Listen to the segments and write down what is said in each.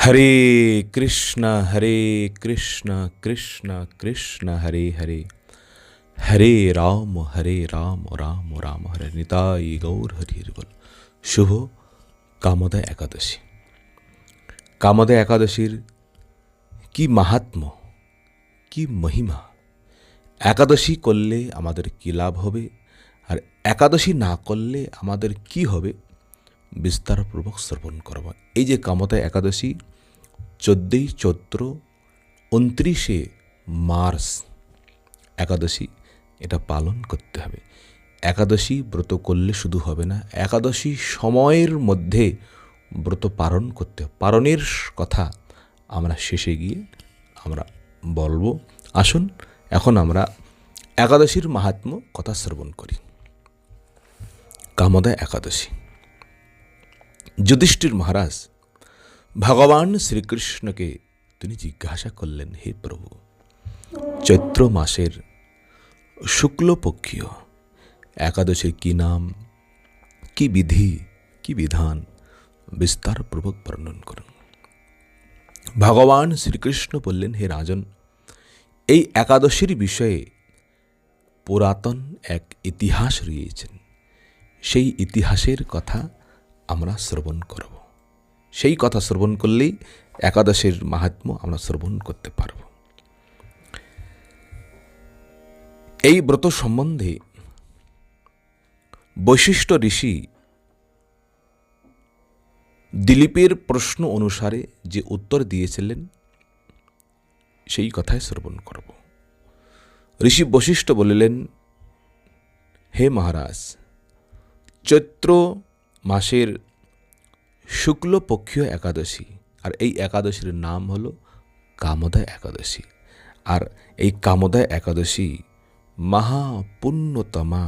হরে কৃষ্ণ কৃষ্ণ কৃষ্ণ হরে হরে, হরে রাম রাম রাম হরে। নিতাই গৌর হরি হরি বল। শুভ কামদা একাদশী। কামদা একাদশীর কি মাহাত্ম্য, কি মহিমা, একাদশী করলে আমাদের কি লাভ হবে আর একাদশী না করলে আমাদের কি হবে, বিস্তারপূর্বক শ্রবণ করব। এই যে কামদা একাদশী 14ই চৈত্র 29শে মার্চ একাদশী, এটা পালন করতে হবে। একাদশী ব্রত করলে শুধু হবে না, একাদশী সময়ের মধ্যে ব্রত পালন করতে হবে। পালনের কথা আমরা শেষে গিয়ে আমরা বলবো। আসুন এখন আমরা একাদশীর মাহাত্ম্য কথা শ্রবণ করি। কামদা একাদশী। যুধিষ্ঠির মহারাজ ভগবান শ্রীকৃষ্ণকে তিনি জিজ্ঞাসা করলেন, হে প্রভু, চৈত্র মাসের শুক্লপক্ষীয় একাদশীর কি নাম, কি বিধি, কি বিধান বিস্তারপূর্বক বর্ণন করুন। ভগবান শ্রীকৃষ্ণ বললেন, হে রাজন, এই একাদশীর বিষয়ে পুরাতন এক ইতিহাস রয়েছেন। সেই ইতিহাসের কথা আমরা শ্রবণ করব। সেই কথা শ্রবণ করলেই একাদশীর মাহাত্ম্য আমরা শ্রবণ করতে পারব। এই ব্রত সম্বন্ধে বৈশিষ্ট্য ঋষি দিলীপের প্রশ্ন অনুসারে যে উত্তর দিয়েছিলেন সেই কথাই শ্রবণ করব। ঋষি বৈশিষ্ট্য বলিলেন, হে মহারাজ, চৈত্র মাসের শুক্লপক্ষীয় একাদশী, আর এই একাদশীর নাম হল কামদা একাদশী। আর এই কামদা একাদশী মহাপুণ্যতমা,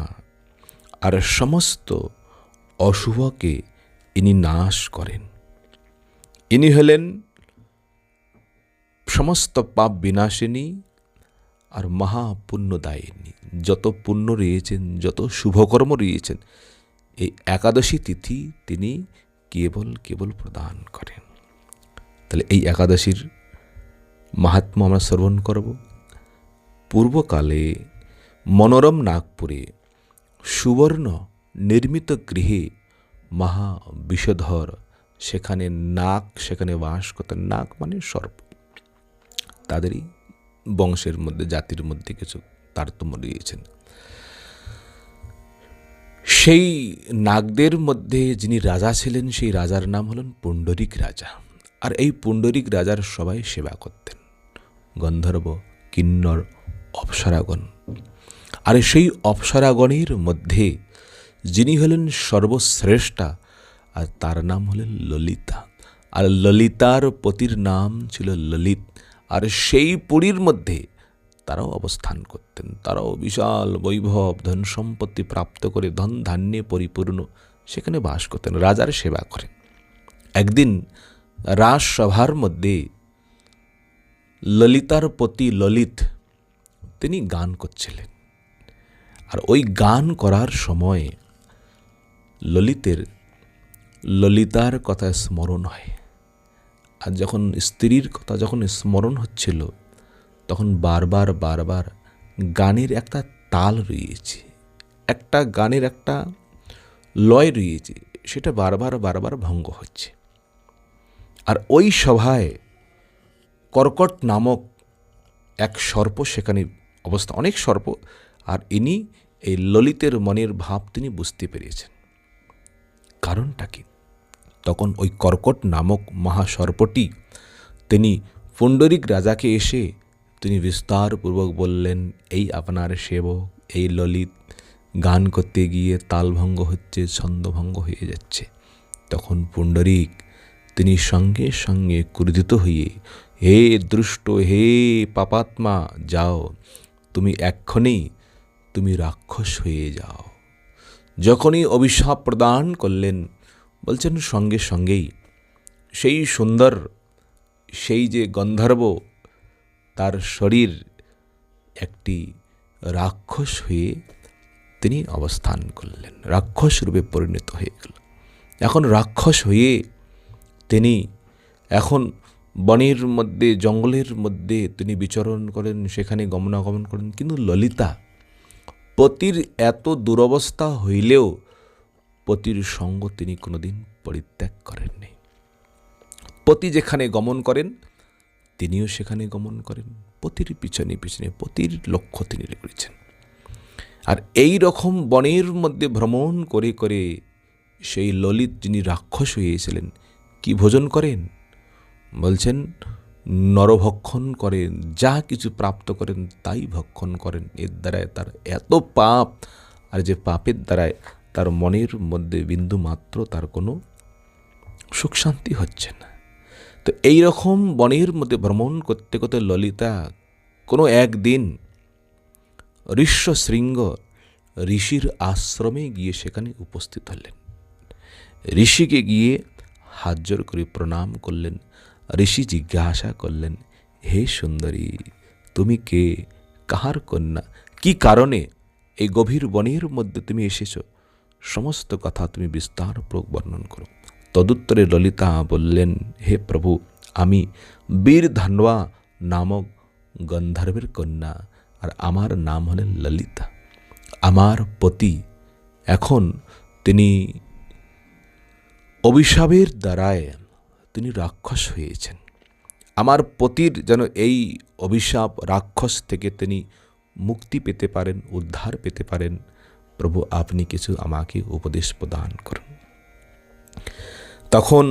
আর সমস্ত অশুভকে ইনি নাশ করেন। ইনি হলেন সমস্ত পাপ বিনাশিনী আর মহাপুণ্যদায়িনী। যত পুণ্য রয়েছেন, যত শুভকর্ম রয়েছেন, এই একাদশী তিথি তিনি কেবল প্রদান করেন। তাহলে এই একাদশীর মাহাত্ম্য আমরা শ্রবণ করব। পূর্বকালে মনোরম নাগপুরে সুবর্ণ নির্মিত গৃহে মহাবিষধর সেখানে সেখানে বাস করতেন। নাগ মানে সর্প। তাদেরই বংশের মধ্যে, জাতির মধ্যে কিছু তারতম্য রয়েছেন। সেই নাগদের মধ্যে যিনি রাজা ছিলেন, সেই রাজার নাম হলেন পুণ্ডরিক রাজা। আর এই পুণ্ডরিক রাজার সবাই সেবা করতেন, গন্ধর্ব, কিন্নর, অপ্সরাগণ। আর সেই অপ্সরাগণের মধ্যে যিনি হলেন সর্বশ্রেষ্ঠা, আর তার নাম হলেন ললিতা। আর ললিতার পতির নাম ছিল ললিত। আর সেই পুরীর মধ্যে তারাও অবস্থান করতেন। তারাও বিশাল বৈভব ধন সম্পত্তি প্রাপ্ত করে ধন ধান্যে পরিপূর্ণ সেখানে বাস করতেন, রাজার সেবা করেন। একদিন রাজসভার মধ্যে ললিতার পতি ললিত তিনি গান করছিলেন। আর ওই গান করার সময় ললিতার কথা স্মরণ হয়। আর যখন স্ত্রীর কথা যখন স্মরণ হচ্ছিল, তখন বারবার গানের একটা তাল রয়েছে, একটা গানের একটা লয় রয়েছে, সেটা বারবার ভঙ্গ হচ্ছে। আর ওই সভায় কর্কট নামক এক সর্প সেখানে অবস্থা, অনেক সর্প। আর ইনি এই ললিতের মনের ভাব তিনি বুঝতে পেরেছেন। কারণটা কি? তখন ওই কর্কট নামক মহাসর্পটি তিনি পুণ্ডরিক রাজাকে এসে তিনি বিস্তারপূর্বক বললেন, এই আপনার সেবক এই ললিত গান করতে গিয়ে তালভঙ্গ হচ্ছে, ছন্দভঙ্গ হয়ে যাচ্ছে। তখন পুণ্ডরিক তিনি সঙ্গে সঙ্গে ক্রোধিত হয়ে, হে দুষ্ট, হে পাপাত্মা, যাও, তুমি এক্ষণেই তুমি রাক্ষস হয়ে যাও। যখনই অভিশাপ প্রদান করলেন, বলছেন সঙ্গে সঙ্গেই সেই সুন্দর, সেই যে গন্ধর্ব, তার শরীর একটি রাক্ষস হয়ে তিনি অবস্থান করলেন, রাক্ষস রূপে পরিণত হয়ে গেল। এখন রাক্ষস হয়ে তিনি এখন বনের মধ্যে, জঙ্গলের মধ্যে তিনি বিচরণ করেন, সেখানে গমনাগমন করেন। কিন্তু ললিতা পতির এত দুরবস্থা হইলেও পতির সঙ্গ তিনি কোনোদিন পরিত্যাগ করেননি। পতি যেখানে গমন করেন তিনিও সেখানে গমন করেন, পতির পিছনে পিছনে পতির লক্ষ্য তিনি করেছেন। আর এই রকম বনের মধ্যে ভ্রমণ করে করে সেই ললিত যিনি রাক্ষস হয়েছিলেন কি ভোজন করেন? বলছেন নরভক্ষণ করেন, যা কিছু প্রাপ্ত করেন তাই ভক্ষণ করেন। এর দ্বারায় তার এত পাপ, আর যে পাপের দ্বারায় তার মনের মধ্যে বিন্দু মাত্র তার কোনো সুখ শান্তি হচ্ছে না। তো এই রকম বনের মধ্যে ভ্রমণ করতে করতে ললিতা কোনো একদিন ঋষ্যশৃঙ্গ ঋষির আশ্রমে গিয়ে সেখানে উপস্থিত হলেন। ঋষিকে গিয়ে হাত জোর করে প্রণাম করলেন। ঋষি জিজ্ঞাসা করলেন, হে সুন্দরী, তুমি কে, কাহার কন্যা, কি কারণে এই গভীর বনের মধ্যে তুমি এসেছ? সমস্ত কথা তুমি বিস্তারপূর্বক বর্ণন করো। তদুত্তরে ললিতা বললেন, হে প্রভু, আমি বীর ধানওয়া নামক গন্ধর্বের কন্যা, আর আমার নাম হলেন ললিতা। আমার পতি এখন তিনি অভিশাপের দ্বারায় তিনি রাক্ষস হয়েছেন। আমার পতির যেন এই অভিশাপ রাক্ষস থেকে তিনি মুক্তি পেতে পারেন, উদ্ধার পেতে পারেন, প্রভু আপনি কিছু আমাকে উপদেশ প্রদান করুন। তখন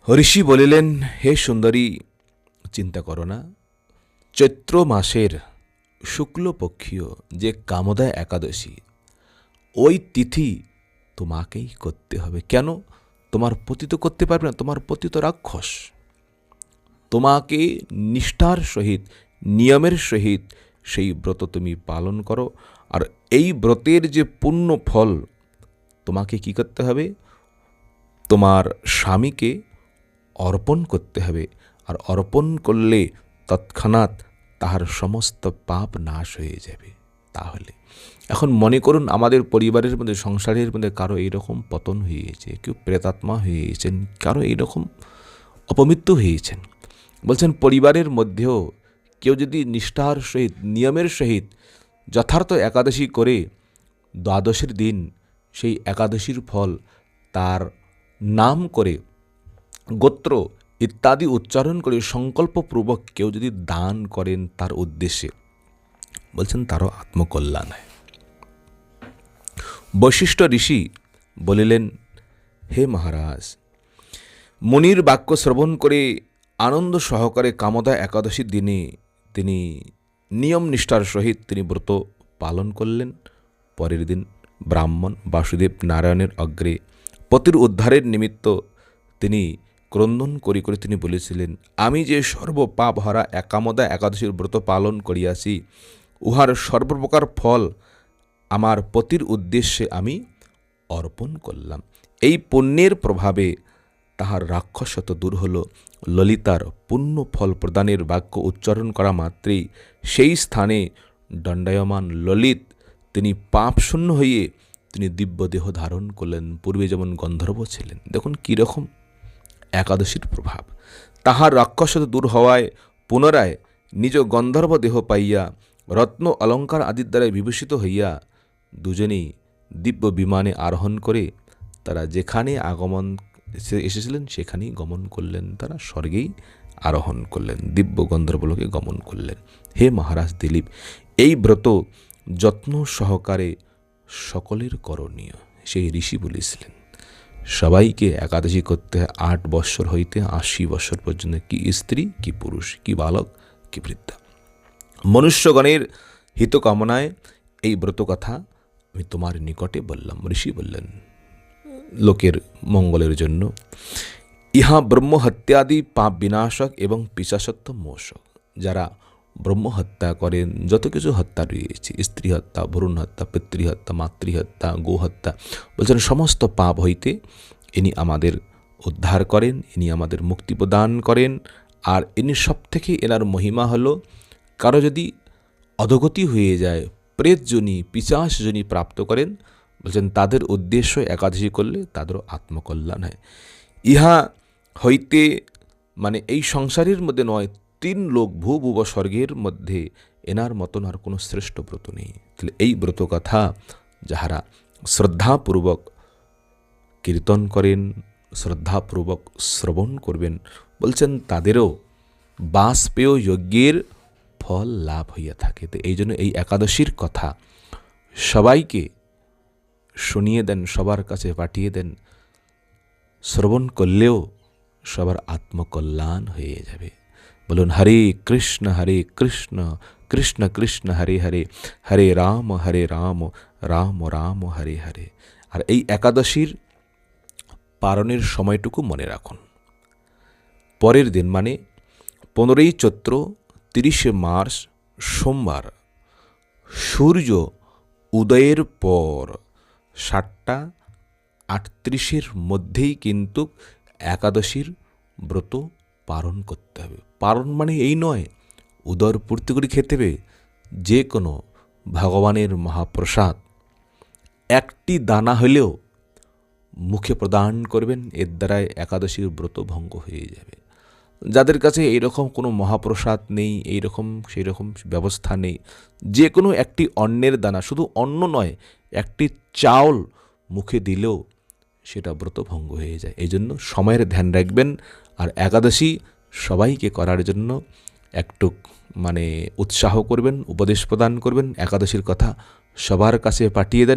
ঋষি বলিলেন, হে সুন্দরী, চিন্তা করো না, চৈত্র মাসের শুক্লপক্ষীয় যে কামদা একাদশী, ওই তিথি তোমাকেই করতে হবে। কেন? তোমার পতি তো করতে পারবে না, তোমার পতি তো রাক্ষস। তোমাকে নিষ্ঠার সহিত, নিয়মের সহিত সেই ব্রত তুমি পালন করো। আর এই ব্রতের যে পুণ্য ফল তোমাকে কি করতে হবে? তোমার স্বামীকে অর্পণ করতে হবে। আর অর্পণ করলে তৎক্ষণাৎ তাহার সমস্ত পাপ নাশ হয়ে যাবে। তাহলে এখন মনে করুন আমাদের পরিবারের মধ্যে, সংসারের মধ্যে কারো এইরকম পতন হয়েছে, কেউ প্রেতাত্মা হয়েছেন, কারো এইরকম অপমৃত্যু হয়েছেন। বলছেন পরিবারের মধ্যেও কেউ যদি নিষ্ঠার সহিত, নিয়মের সহিত যথার্থ একাদশী করে দ্বাদশীর দিন সেই একাদশীর ফল তার নাম করে, গোত্র ইত্যাদি উচ্চারণ করে সংকল্পপূর্বক কেউ যদি দান করেন তার উদ্দেশ্যে, বলছেন তারও আত্মকল্যাণ হয়। বশিষ্ঠ ঋষি বলিলেন, হে মহারাজ, মুনির বাক্য শ্রবণ করে আনন্দ সহকারে কামদা একাদশীর দিনে তিনি নিয়ম নিষ্ঠার সহিত তিনি ব্রত পালন করলেন। পরের দিন ব্রাহ্মণ বাসুদেব নারায়ণের অগ্রে পতির উদ্ধারের নিমিত্ত তিনি ক্রন্দন করি করে তিনি বলেছিলেন, আমি যে সর্বপাপ হারা কামদা একাদশীর ব্রত পালন করিয়াছি, উহার সর্বপ্রকার ফল আমার পতির উদ্দেশ্যে আমি অর্পণ করলাম। এই পুণ্যের প্রভাবে তাহার রাক্ষসত্ব দূর হল। ললিতার পুণ্য ফল প্রদানের বাক্য উচ্চারণ করা মাত্রেই সেই স্থানে দণ্ডায়মান ললিত তিনি পাপশূন্য হয়ে তিনি দিব্য দেহ ধারণ করলেন। পূর্বে যেমন গন্ধর্ব ছিলেন, দেখুন কীরকম একাদশীর প্রভাব। তাহার রাক্ষসত্ব দূর হওয়ায় পুনরায় নিজ গন্ধর্ব দেহ পাইয়া রত্ন অলঙ্কার আদির দ্বারা বিভূষিত হইয়া দুজনেই দিব্য বিমানে আরোহণ করে তারা যেখানে আগমন এসেছিলেন সেখানেই গমন করলেন। তারা স্বর্গেই আরোহণ করলেন, দিব্য গন্ধর্বলোকে গমন করলেন। হে মহারাজ দিলীপ, এই ব্রত যত্ন সহকারে সকলের করণীয়। সেই ঋষি বলেছিলেন সবাইকে একাদশী করতে হয় 8 বৎসর হইতে 80 বৎসর পর্যন্ত, কি স্ত্রী কি পুরুষ, কি বালক কি বৃদ্ধা। মনুষ্যগণের হিতকামনায় এই ব্রত কথা আমি তোমার নিকটে বললাম। ঋষি বললেন লোকের মঙ্গলের জন্য। ইহা ব্রহ্মহত্যাদি পাপ বিনাশক এবং পিশাচত্ব মোশক। যারা ব্রহ্মহত্যা করেন, যত কিছু হত্যা রয়েছে, স্ত্রী হত্যা, ভ্রূণ হত্যা, পিতৃহত্যা, মাতৃহত্যা, গোহত্যা, বলছেন সমস্ত পাপ হইতে ইনি আমাদের উদ্ধার করেন, ইনি আমাদের মুক্তি প্রদান করেন। আর ইনি সব থেকে এনার মহিমা হলো, কারো যদি অধগতি হয়ে যায়, প্রেতজনী পিশাচজনী প্রাপ্ত করেন, বলছেন তাদের উদ্দেশ্য একাদশী করলে তাদেরও আত্মকল্যাণ হয়। ইহা হইতে মানে এই সংসারের মধ্যে নয়, 3 লোক ভূ স্বর্গের মধ্যে এনার মতন আর কোনো শ্রেষ্ঠ ব্রত নেই। তাহলে এই ব্রত কথা যাহারা শ্রদ্ধাপূর্বক কীর্তন করেন, শ্রদ্ধাপূর্বক শ্রবণ করবেন, বলছেন তাদেরও বাষ্পেয় যজ্ঞের ফল লাভ হইয়া থাকে। তো এই জন্য এই একাদশীর কথা সবাইকে শুনিয়ে দেন, সবার কাছে পাঠিয়ে দেন। শ্রবণ করলেও সবার আত্মকল্যাণ হয়ে যাবে। বলুন হরে কৃষ্ণ কৃষ্ণ কৃষ্ণ হরে হরে, হরে রাম রাম রাম হরে হরে। আর এই একাদশীর পারণের সময়টুকু মনে রাখুন। পরের দিন মানে 15ই চৈত্র 30শে মার্চ সোমবার সূর্য উদয়ের পর 7:38 মধ্যেই কিন্তু একাদশীর ব্রত পালন করতে হবে। পালন মানে এই নয় উদর পূর্তি করে খেতে হবে, যে কোনো ভগবানের মহাপ্রসাদ একটি দানা হলেও মুখে প্রদান করবেন, এর দ্বারাই একাদশীর ব্রত ভঙ্গ হয়ে যাবে। যাদের কাছে এইরকম কোনো মহাপ্রসাদ নেই, এইরকম সেই রকম ব্যবস্থা নেই, যে কোনো একটি অন্নের দানা, শুধু অন্ন নয়, একটি চাউল মুখে দিলেও সেটা ব্রত ভঙ্গ হয়ে যায়। এই জন্য সময়ের ধ্যান রাখবেন। আর একাদশী সবাইকে করার জন্য একটু উৎসাহ করবেন, উপদেশ প্রদান করবেন, একাদশীর কথা সবার কাছে পাঠিয়ে দেন।